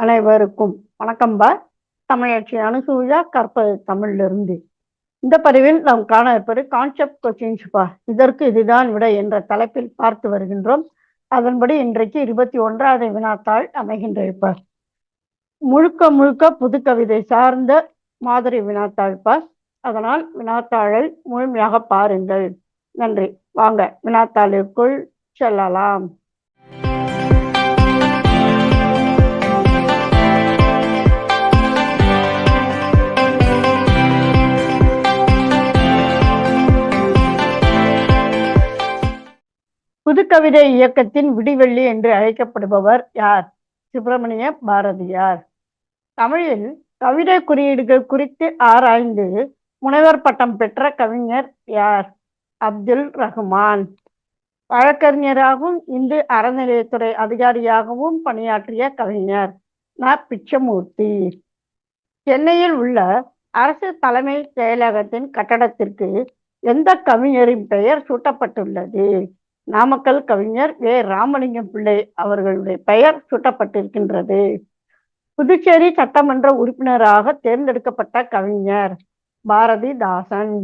அனைவருக்கும் வணக்கம்பா. தமிழச்சி அனுசூயா கற்பது தமிழிலிருந்து. இந்த பதிவில் நாம் காண இருப்பது கான்செப்ட் கொஸ்டின்ஸ்பா. இதற்கு இதுதான் விடை என்ற தலைப்பில் பார்த்து வருகின்றோம். அதன்படி இன்றைக்கு 21வது வினாத்தாள் அமைகின்றப்பா. முழுக்க முழுக்க புது கவிதை சார்ந்த மாதிரி வினாத்தாள்பா. அதனால் வினாத்தாளை முழுமையாக பாருங்கள். நன்றி. வாங்க வினாத்தாளுக்குள் செல்லலாம். புதுக்கவிதை இயக்கத்தின் விடிவெள்ளி என்று அழைக்கப்படுபவர் யார்? சுப்பிரமணிய பாரதியார். தமிழில் கவிதை குறியீடுகள் குறித்து ஆராய்ந்து முனைவர் பட்டம் பெற்ற கவிஞர் யார்? அப்துல் ரஹ்மான். வழக்கறிஞராகவும் இந்து அறநிலையத்துறை அதிகாரியாகவும் பணியாற்றிய கவிஞர் ந. பிச்சமூர்த்தி. சென்னையில் உள்ள அரசு தலைமை செயலகத்தின் கட்டடத்திற்கு எந்த கவிஞரின் பெயர் சூட்டப்பட்டுள்ளது? நாமக்கல் கவிஞர் வே. ராமலிங்கம் பிள்ளை அவர்களுடைய பெயர் சூட்டப்பட்டிருக்கின்றது. புதுச்சேரி சட்டமன்ற உறுப்பினராக தேர்ந்தெடுக்கப்பட்ட கவிஞர் பாரதிதாசன்.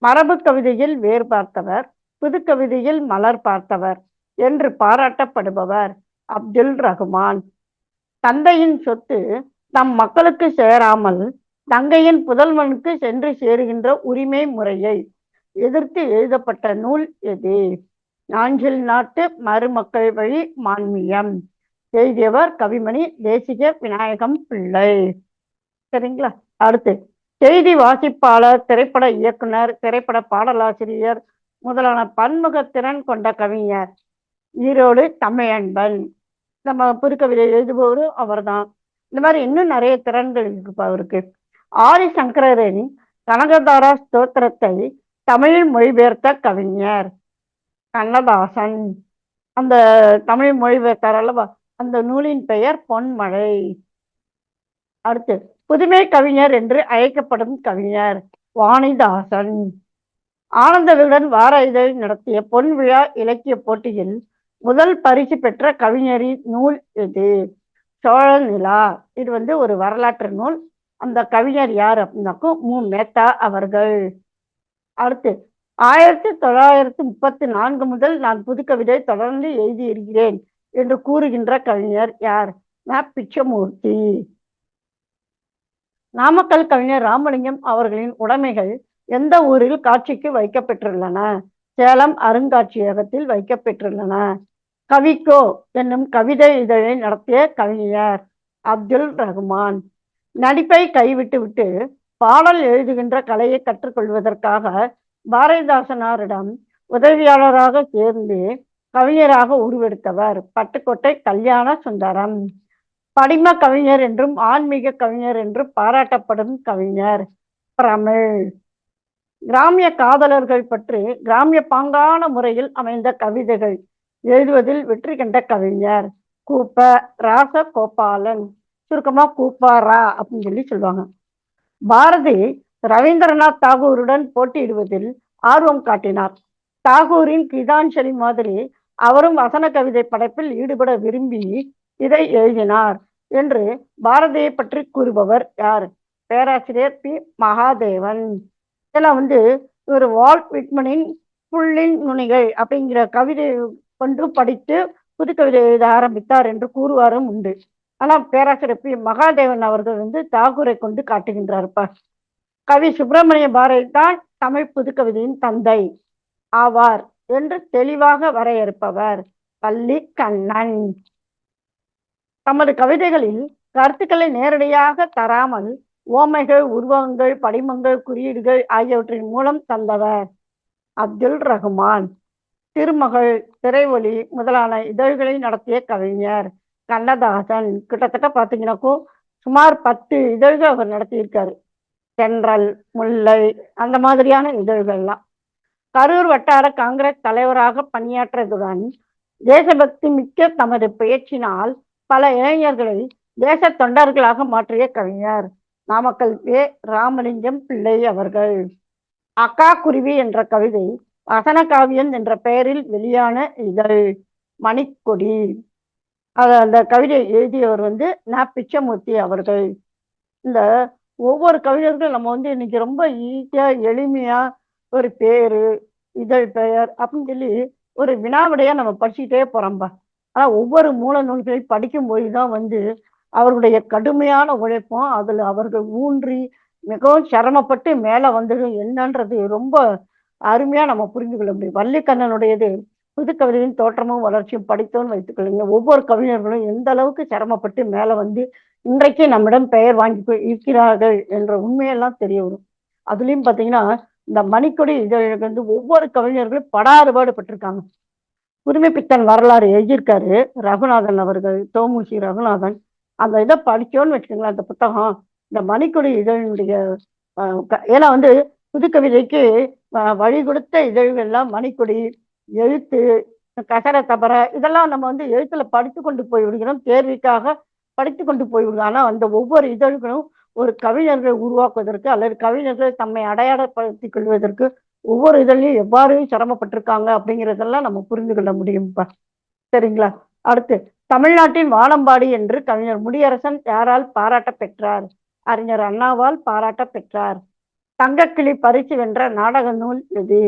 மரபு கவிதையில் வேர் பார்த்தவர், புது கவிதையில் மலர் பார்த்தவர் என்று பாராட்டப்படுபவர் அப்துல் ரஹ்மான். தந்தையின் சொத்து தம் மக்களுக்கு சேராமல் தங்கையின் புதல்வனுக்கு சென்று சேருகின்ற உரிமை முறையை எதிர்த்து எழுதப்பட்ட நூல் எது? நாஞ்சில் நாட்டு மருமக்கள் வழி மான்மியம். எழுதியவர் கவிமணி தேசிக விநாயகம் பிள்ளை. சரிங்களா? அடுத்து, செய்தி வாசிப்பாளர், திரைப்பட இயக்குனர், திரைப்பட பாடலாசிரியர் முதலான பன்முக திறன் கொண்ட கவிஞர் ஈரோடு தமிழன்பன். நம்ம புதுக்கவிதை எழுதுபவரும் அவர் தான். இந்த மாதிரி இன்னும் நிறைய திறன்கள் இருக்கு அவருக்கு. ஆரி சங்கரரின் கனகதாரா ஸ்தோத்திரத்தை தமிழில் மொழிபெயர்த்த கவிஞர் கண்ணதாசன். அந்த தமிழ் மொழிபெயர்த்தார் அல்லவா, அந்த நூலின் பெயர் பொன்மழை. அடுத்து, புதுமை கவிஞர் என்று அழைக்கப்படும் கவிஞர் வாணிதாசன். ஆனந்த விகடன் வார இதழ் நடத்திய பொன் விழா இலக்கிய போட்டியில் முதல் பரிசு பெற்ற கவிஞரின் நூல் எது? சோழ நிலா. இது ஒரு வரலாற்று நூல். அந்த கவிஞர் யார் அப்படின்னாக்கும் மு. மேத்தா அவர்கள். அடுத்து, 1934 முதல் நான் புதுக்கவிதை தொடர்ந்து எழுதியிருக்கிறேன் என்று கூறுகின்ற கவிஞர் யார்? ந. பிச்சமூர்த்தி. நாமக்கல் கவிஞர் ராமலிங்கம் அவர்களின் உடைமைகள் எந்த ஊரில் காட்சிக்கு வைக்கப்பெற்றுள்ளன? சேலம் அருங்காட்சியகத்தில் வைக்கப்பெற்றுள்ளன. கவிக்கோ என்னும் கவிதை இதழை நடத்திய கவிஞர் அப்துல் ரஹ்மான். நடிப்பை கைவிட்டு விட்டு பாடல் எழுதுகின்ற கலையை கற்றுக்கொள்வதற்காக பாரதிதாசனாரிடம் உதவியாளராக சேர்ந்து கவிஞராக உருவெடுத்தவர் பட்டுக்கோட்டை கல்யாண சுந்தரம். படிம கவிஞர் என்றும் ஆன்மீக கவிஞர் என்றும் பாராட்டப்படும் கவிஞர் பிரமிழ். கிராமிய காதலர்கள் பற்றி கிராமிய பாங்கான முறையில் அமைந்த கவிதைகள் எழுதுவதில் வெற்றி கண்ட கவிஞர் கூப்ப ராசகோபாலன். சுருக்கமா கூப்பாரா அப்படின்னு சொல்லுவாங்க. பாரதி ரவீந்திரநாத் தாகூருடன் போட்டியிடுவதில் ஆர்வம் காட்டினார். தாகூரின் கீதாஞ்சலி மாதிரி அவரும் வசன கவிதை படைப்பில் ஈடுபட விரும்பி இதை எழுதினார் என்று பாரதியை பற்றி கூறுபவர் யார்? பேராசிரியர் பி. மகாதேவன். இதெல்லாம் ஒரு வால்ட் விட்மனின் புள்ளின் நுனிகள் அப்படிங்கிற கவிதை கொண்டு படித்து புது கவிதை எழுத ஆரம்பித்தார் என்று கூறுவாரும் உண்டு. ஆனால் பேராசிரியர் பி. மகாதேவன் அவர்கள் தாகூரை கொண்டு காட்டுகின்றார்ப்பா. கவி சுப்பிரமணிய பாரதி தான் தமிழ் புதுக்கவிதையின் தந்தை ஆவார் என்று தெளிவாக வரையறுப்பவர் பள்ளி கண்ணன். தமது கவிதைகளில் கருத்துக்களை நேரடியாக தராமல் ஓமைகள், உருவகங்கள், படிமங்கள், குறியீடுகள் ஆகியவற்றின் மூலம் தந்தவர் அப்துல் ரஹ்மான். திருமகள், திரைஒலி முதலான இதழ்களை நடத்திய கவிஞர் கண்ணதாசன். கிட்டத்தட்ட பார்த்தீங்கன்னாக்கும் சுமார் 10 இதழ்கள் அவர் நடத்தியிருக்காரு. தென்றல், முல்லை, அந்த மாதிரியான இதழ்கள்லாம். கரூர் வட்டார காங்கிரஸ் தலைவராக பணியாற்றியதுடன் தேசபக்தி மிக்க தமது பெயர்ச்சினால் பல இளைஞர்களை தேச தொண்டர்களாக மாற்றிய கவிஞர் நாமக்கல் வே. ராமலிங்கம் பிள்ளை அவர்கள். அக்கா குருவி என்ற கவிதை வசன காவியம் என்ற பெயரில் வெளியான இதழ் மணிக்கொடி. அந்த கவிதை எழுதியவர் வந்து நா. பிச்சமூர்த்தி அவர்கள். இந்த ஒவ்வொரு கவிஞர்கள் நம்ம வந்து இன்னைக்கு ரொம்ப ஈஸியா, எளிமையா ஒரு பேரு, இதழ் பெயர் அப்படின்னு சொல்லி ஒரு வினாவிடையா நம்ம படிச்சுக்கிட்டே போறோம்பா. ஆனா ஒவ்வொரு மூல நூல்களை படிக்கும்போது தான் வந்து அவர்களுடைய கடுமையான உழைப்பும், அதுல அவர்கள் ஊன்றி மிகவும் சிரமப்பட்டு மேல வந்தது என்னன்றது ரொம்ப அருமையா நம்ம புரிந்து கொள்ள முடியும். வள்ளிக்கண்ணனுடையது புதுக்கவிதையின் தோற்றமும் வளர்ச்சியும் படித்தோன்னு வைத்துக்கொள்ளுங்க. ஒவ்வொரு கவிஞர்களும் எந்த அளவுக்கு சிரமப்பட்டு மேல வந்து இன்றைக்கு நம்மிடம் பெயர் வாங்கி இருக்கிறார்கள் என்ற உண்மையெல்லாம் தெரிய வரும். அதுலயும் பாத்தீங்கன்னா, இந்த மணிக்கொடி இதழுக்கு வந்து ஒவ்வொரு கவிஞர்களும் படாறுபாடு பட்டிருக்காங்க. புதுமைப்பித்தன் வரலாறு எழுதியிருக்காரு ரகுநாதன் அவர்கள், தோமுசி ரகுநாதன். அந்த இதை படிச்சோன்னு வச்சுக்கோங்களேன், அந்த புத்தகம், இந்த மணிக்கொடி இதழினுடைய ஏன்னா வந்து புதுக்கவிதைக்கு வழி கொடுத்த இதழ்கள்லாம் மணிக்கொடி, எழுத்து, கசர தபர இதெல்லாம் நம்ம வந்து எழுத்துல படித்து கொண்டு போய் விடுகிறோம். தேர்விக்காக படித்து கொண்டு போய் விடுகிறோம். ஆனா அந்த ஒவ்வொரு இதழ்களும் ஒரு கவிஞர்களை உருவாக்குவதற்கு அல்லது கவிஞர்கள் தம்மை அடையாளப்படுத்திக் கொள்வதற்கு ஒவ்வொரு இதழையும் எவ்வாறு சிரமப்பட்டிருக்காங்க அப்படிங்கிறதெல்லாம் நம்ம புரிந்து கொள்ள முடியும்ப்பா. சரிங்களா? அடுத்து, தமிழ்நாட்டின் வானம்பாடி என்று கவிஞர் முடியரசன் யாரால் பாராட்ட பெற்றார்? அறிஞர் அண்ணாவால் பாராட்ட பெற்றார். தங்கக்கிளி பரிசு வென்ற நாடக நூல் எது?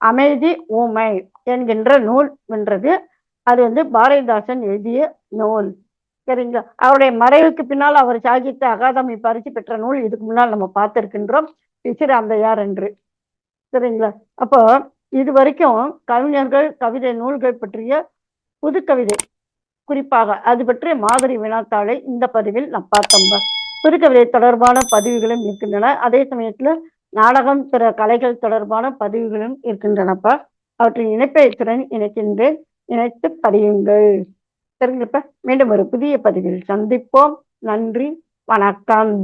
அமைதி ஊமை என்கின்ற நூல் வென்றது. அது வந்து பாரதிதாசன் எழுதிய நூல். சரிங்களா? அவருடைய மறைவுக்கு பின்னால் அவர் சாகித்த அகாதமி பரிசு பெற்ற நூல் இதுக்கு முன்னால் நம்ம பார்த்திருக்கின்றோம், பிசிராந்தையார் என்று. சரிங்களா? அப்போ இது வரைக்கும் கவிஞர்கள், கவிதை நூல்கள் பற்றிய புது கவிதை குறிப்பாக அது பற்றிய மாதிரி வினாத்தாளை இந்த பதிவில் நான் பார்த்தோம்ப. புதுக்கவிதை தொடர்பான பதிவுகளும் இருக்கின்றன. அதே சமயத்துல நாடகம், பிற கலைகள் தொடர்பான பதிவுகளும் இருக்கின்றனப்பா. அவற்றின் இணைப்பை திறன் இணைக்கின்றேன். இணைத்து பதியுங்கள். சரிங்களப்ப, மீண்டும் ஒரு புதிய பதிவில் சந்திப்போம். நன்றி, வணக்கம்.